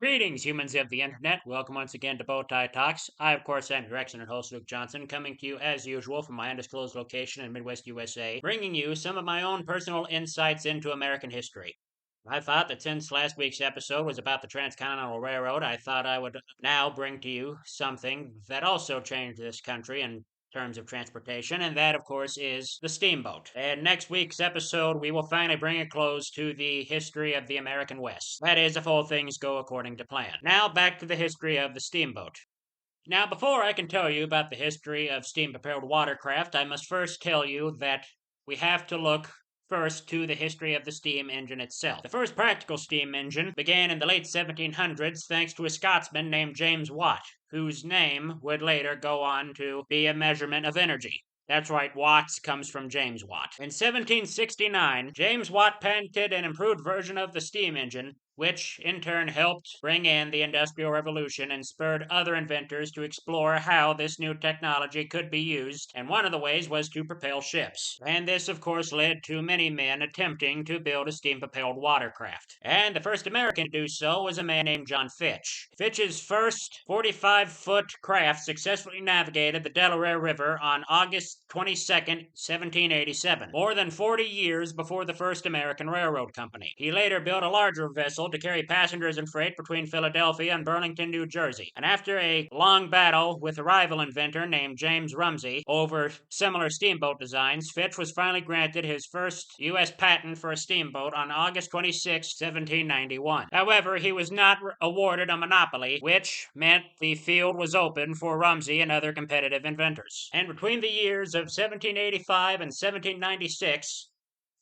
Greetings, humans of the internet. Welcome once again to Bowtie Talks. I, of course, am your excellent host, Luke Johnson, coming to you as usual from my undisclosed location in Midwest USA, bringing you some of my own personal insights into American history. I thought that since last week's episode was about the Transcontinental Railroad, I thought I would now bring to you something that also changed this country in terms of transportation, and that, of course, is the steamboat. And next week's episode, we will finally bring a close to the history of the American West. That is, if all things go according to plan. Now, back to the history of the steamboat. Now, before I can tell you about the history of steam-propelled watercraft, I must first tell you that we have to look first to the history of the steam engine itself. The first practical steam engine began in the late 1700s thanks to a Scotsman named James Watt, whose name would later go on to be a measurement of energy. That's right, watts comes from James Watt. In 1769, James Watt patented an improved version of the steam engine, which in turn helped bring in the Industrial Revolution and spurred other inventors to explore how this new technology could be used, and one of the ways was to propel ships. And this, of course, led to many men attempting to build a steam-propelled watercraft. And the first American to do so was a man named John Fitch. Fitch's first 45-foot craft successfully navigated the Delaware River on August 22nd, 1787, more than 40 years before the first American railroad company. He later built a larger vessel to carry passengers and freight between Philadelphia and Burlington, New Jersey. And after a long battle with a rival inventor named James Rumsey over similar steamboat designs, Fitch was finally granted his first U.S. patent for a steamboat on August 26, 1791. However, he was not awarded a monopoly, which meant the field was open for Rumsey and other competitive inventors. And between the years of 1785 and 1796,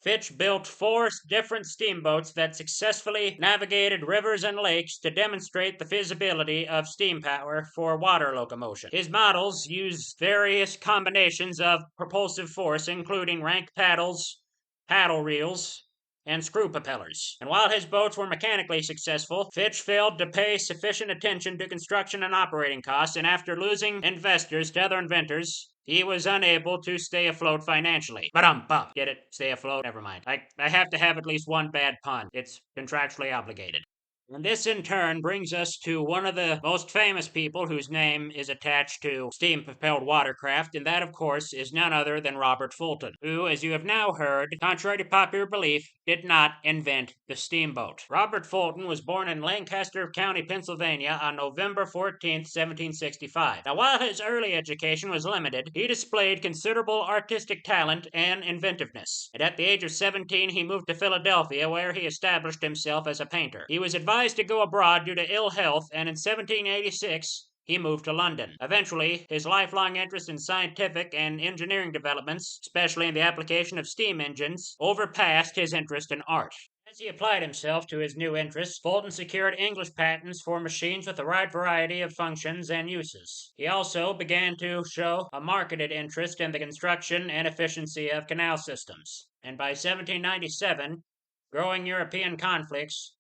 Fitch built 4 different steamboats that successfully navigated rivers and lakes to demonstrate the feasibility of steam power for water locomotion. His models used various combinations of propulsive force, including rank paddles, paddle reels, and screw propellers. And while his boats were mechanically successful, Fitch failed to pay sufficient attention to construction and operating costs, and after losing investors to other inventors, he was unable to stay afloat financially. But get it? Stay afloat? Never mind. I have to have at least one bad pun. It's contractually obligated. And this in turn brings us to one of the most famous people whose name is attached to steam-propelled watercraft, and that, of course, is none other than Robert Fulton, who, as you have now heard, contrary to popular belief, did not invent the steamboat. Robert Fulton was born in Lancaster County, Pennsylvania on November 14, 1765. Now, while his early education was limited, he displayed considerable artistic talent and inventiveness. And at the age of 17, he moved to Philadelphia, where he established himself as a painter. He was advised to go abroad due to ill health, and in 1786, he moved to London. Eventually, his lifelong interest in scientific and engineering developments, especially in the application of steam engines, overpassed his interest in art. As he applied himself to his new interests, Fulton secured English patents for machines with a wide variety of functions and uses. He also began to show a marketed interest in the construction and efficiency of canal systems. And by 1797, growing European conflicts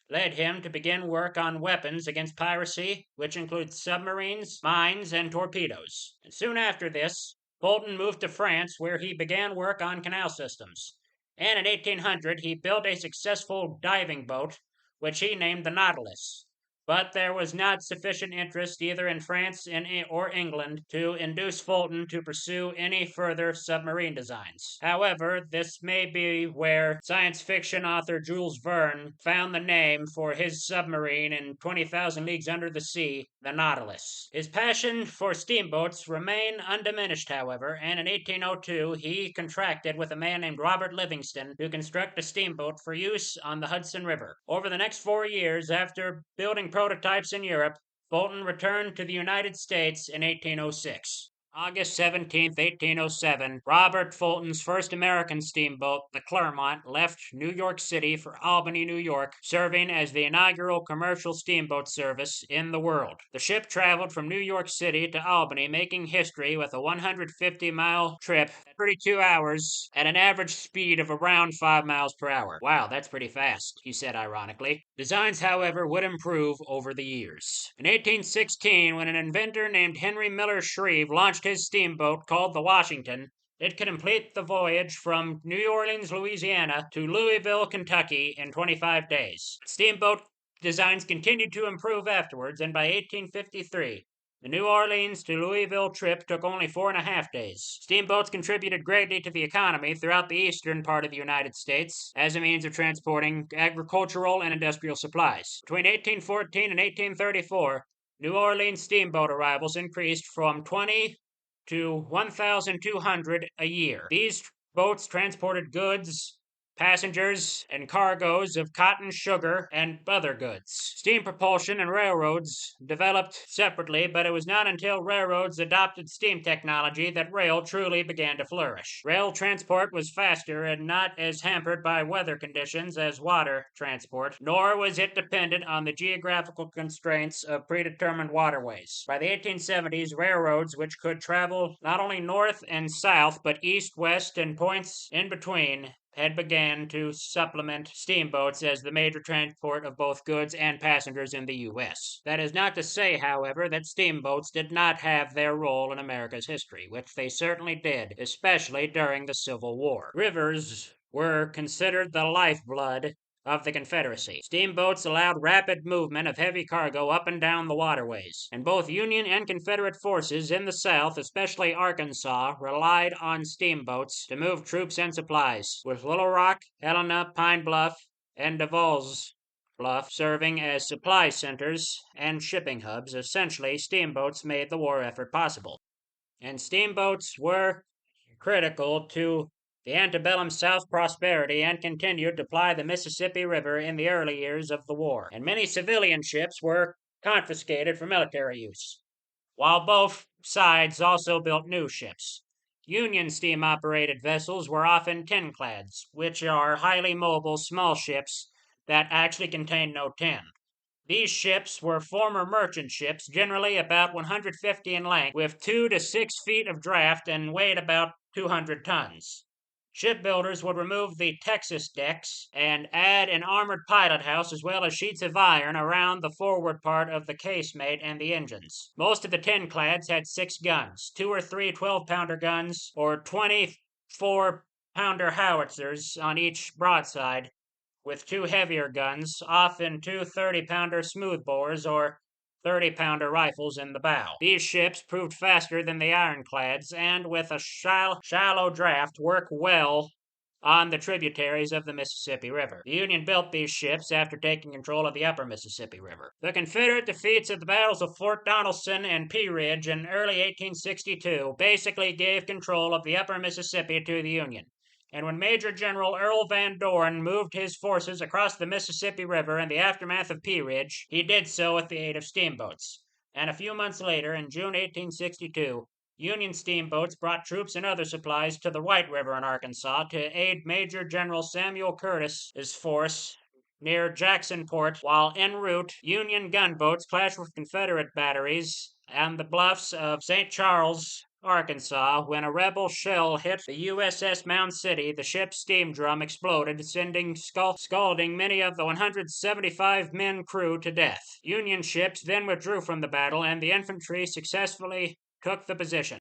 led him to begin work on weapons against piracy, which includes submarines, mines, and torpedoes. And soon after this, Fulton moved to France, where he began work on canal systems. And in 1800, he built a successful diving boat, which he named the Nautilus. But there was not sufficient interest either in France or England to induce Fulton to pursue any further submarine designs. However, this may be where science fiction author Jules Verne found the name for his submarine in 20,000 Leagues Under the Sea, the Nautilus. His passion for steamboats remained undiminished, however, and in 1802 he contracted with a man named Robert Livingston to construct a steamboat for use on the Hudson River. Over the next 4 years, after building prototypes in Europe, Fulton returned to the United States in 1806. August 17, 1807, Robert Fulton's first American steamboat, the Clermont, left New York City for Albany, New York, serving as the inaugural commercial steamboat service in the world. The ship traveled from New York City to Albany, making history with a 150-mile trip at 32 hours at an average speed of around 5 miles per hour. Wow, that's pretty fast, he said ironically. Designs, however, would improve over the years. In 1816, when an inventor named Henry Miller Shreve launched his steamboat called the Washington, it could complete the voyage from New Orleans, Louisiana to Louisville, Kentucky in 25 days. Steamboat designs continued to improve afterwards, and by 1853, the New Orleans to Louisville trip took only 4.5 days. Steamboats contributed greatly to the economy throughout the eastern part of the United States as a means of transporting agricultural and industrial supplies. Between 1814 and 1834, New Orleans steamboat arrivals increased from 20 to 1,200 a year. These boats transported goods, passengers, and cargoes of cotton, sugar, and other goods. Steam propulsion and railroads developed separately, but it was not until railroads adopted steam technology that rail truly began to flourish. Rail transport was faster and not as hampered by weather conditions as water transport, nor was it dependent on the geographical constraints of predetermined waterways. By the 1870s, railroads, which could travel not only north and south, but east, west, and points in between, had began to supplement steamboats as the major transport of both goods and passengers in the U.S. That is not to say, however, that steamboats did not have their role in America's history, which they certainly did, especially during the Civil War. Rivers were considered the lifeblood of the Confederacy. Steamboats allowed rapid movement of heavy cargo up and down the waterways, and both Union and Confederate forces in the South, especially Arkansas, relied on steamboats to move troops and supplies, with Little Rock, Helena, Pine Bluff, and Devils Bluff serving as supply centers and shipping hubs. Essentially, steamboats made the war effort possible. And steamboats were critical to the antebellum South prosperity and continued to ply the Mississippi River in the early years of the war. And many civilian ships were confiscated for military use, while both sides also built new ships. Union steam-operated vessels were often tinclads, which are highly mobile small ships that actually contain no tin. These ships were former merchant ships, generally about 150 in length, with 2 to 6 feet of draft and weighed about 200 tons. Shipbuilders would remove the Texas decks and add an armored pilot house as well as sheets of iron around the forward part of the casemate and the engines. Most of the tinclads had 6 guns, 2 or 3 12-pounder guns, or 24-pounder howitzers on each broadside, with 2 heavier guns, often 2 30-pounder smoothbores or 30-pounder rifles in the bow. These ships proved faster than the ironclads and, with a shallow draft, work well on the tributaries of the Mississippi River. The Union built these ships after taking control of the upper Mississippi River. The Confederate defeats at the battles of Fort Donelson and Pea Ridge in early 1862 basically gave control of the upper Mississippi to the Union. And when Major General Earl Van Dorn moved his forces across the Mississippi River in the aftermath of Pea Ridge, he did so with the aid of steamboats. And a few months later, in June 1862, Union steamboats brought troops and other supplies to the White River in Arkansas to aid Major General Samuel Curtis's force near Jacksonport, while en route, Union gunboats clashed with Confederate batteries on the bluffs of St. Charles, Arkansas. When a rebel shell hit the USS Mound City, the ship's steam drum exploded, scalding many of the 175 men crew to death. Union ships then withdrew from the battle, and the infantry successfully took the position.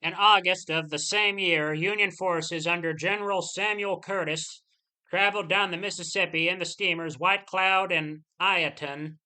In August of the same year, Union forces under General Samuel Curtis traveled down the Mississippi in the steamers White Cloud and Ireton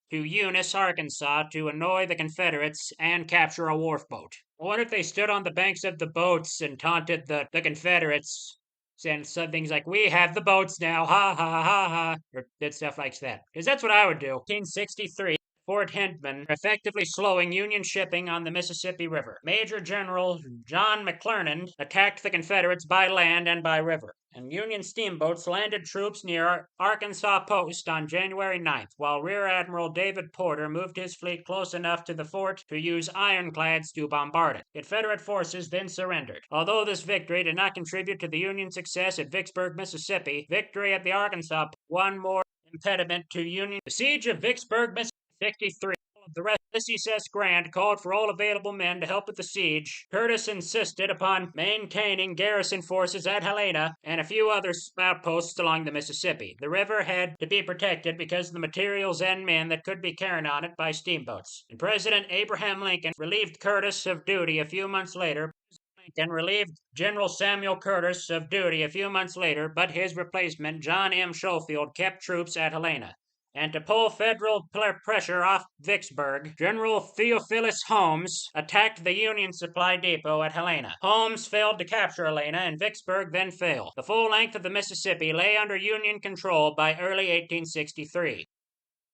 to Eunice, Arkansas, to annoy the Confederates and capture a wharf boat. I wonder if they stood on the banks of the boats and taunted the Confederates, saying some things like, "We have the boats now, ha ha ha ha," or did stuff like that. Because that's what I would do. 1863. Fort Hindman, effectively slowing Union shipping on the Mississippi River. Major General John McClernand attacked the Confederates by land and by river, and Union steamboats landed troops near Arkansas Post on January 9th, while Rear Admiral David Porter moved his fleet close enough to the fort to use ironclads to bombard it. Confederate forces then surrendered. Although this victory did not contribute to the Union success at Vicksburg, Mississippi, victory at the Arkansas one more impediment to Union. The siege of Vicksburg, Mississippi, 63. The rest of Ulysses S. Grant called for all available men to help with the siege. Curtis insisted upon maintaining garrison forces at Helena and a few other outposts along the Mississippi. The river had to be protected because of the materials and men that could be carried on it by steamboats. And President Abraham Lincoln relieved Curtis of duty a few months later. Lincoln relieved General Samuel Curtis of duty a few months later, but his replacement, John M. Schofield, kept troops at Helena. And to pull federal pressure off Vicksburg, General Theophilus Holmes attacked the Union supply depot at Helena. Holmes failed to capture Helena, and Vicksburg then fell. The full length of the Mississippi lay under Union control by early 1863.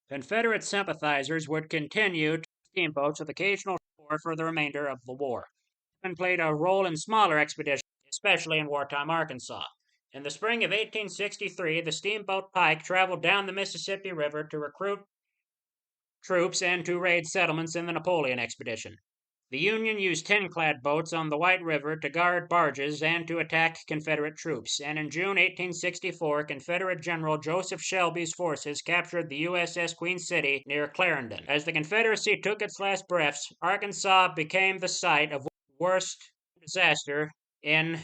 Confederate sympathizers would continue to steamboats with occasional support for the remainder of the war, and played a role in smaller expeditions, especially in wartime Arkansas. In the spring of 1863, the steamboat Pike traveled down the Mississippi River to recruit troops and to raid settlements in the Napoleon expedition. The Union used tin-clad boats on the White River to guard barges and to attack Confederate troops, and in June 1864, Confederate General Joseph Shelby's forces captured the USS Queen City near Clarendon. As the Confederacy took its last breaths, Arkansas became the site of the worst disaster in...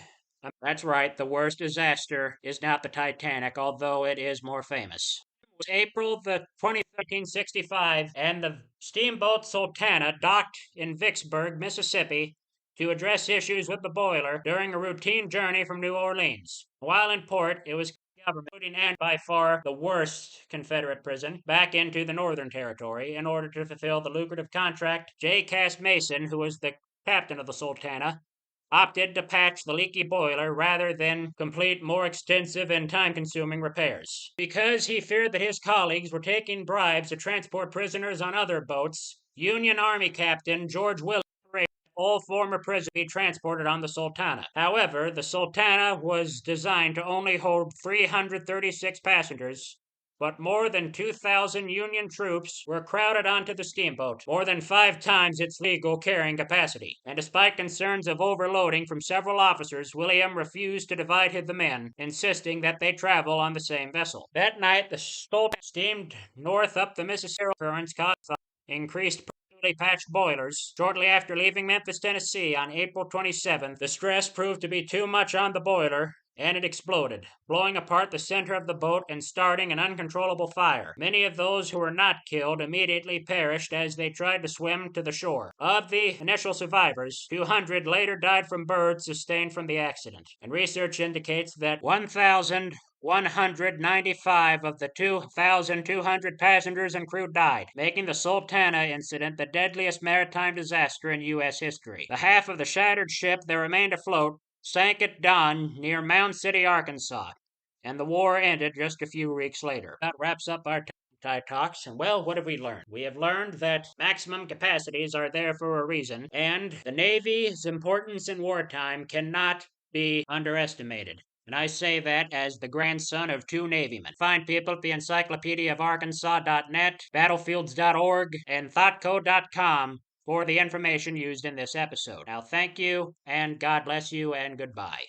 That's right, the worst disaster is not the Titanic, although it is more famous. April the 20th, 1865, and the steamboat Sultana docked in Vicksburg, Mississippi, to address issues with the boiler during a routine journey from New Orleans. While in port, it was government putting and by far the worst Confederate prison back into the Northern Territory in order to fulfill the lucrative contract. J. Cass Mason, who was the captain of the Sultana, opted to patch the leaky boiler rather than complete more extensive and time-consuming repairs. Because he feared that his colleagues were taking bribes to transport prisoners on other boats, Union Army Captain George Willard ordered all former prisoners be transported on the Sultana. However, the Sultana was designed to only hold 336 passengers, but more than 2,000 Union troops were crowded onto the steamboat, more than 5 times its legal carrying capacity. And despite concerns of overloading from several officers, William refused to divide the men, insisting that they travel on the same vessel. That night, the Sultana steamed north up the Mississippi. Currents caused increased patched boilers. Shortly after leaving Memphis, Tennessee on April 27th, the stress proved to be too much on the boiler, and it exploded, blowing apart the center of the boat and starting an uncontrollable fire. Many of those who were not killed immediately perished as they tried to swim to the shore. Of the initial survivors, 200 later died from burns sustained from the accident, and research indicates that 1,195 of the 2,200 passengers and crew died, making the Sultana incident the deadliest maritime disaster in U.S. history. The half of the shattered ship that remained afloat sank at dawn near Mound City, Arkansas, and the war ended just a few weeks later. That wraps up our Talks, and well, what have we learned? We have learned that maximum capacities are there for a reason, and the Navy's importance in wartime cannot be underestimated. And I say that as the grandson of 2 Navymen. Find people at the Encyclopedia of Arkansas.net, battlefields.org, and thoughtco.com for the information used in this episode. Now, thank you, and God bless you, and goodbye.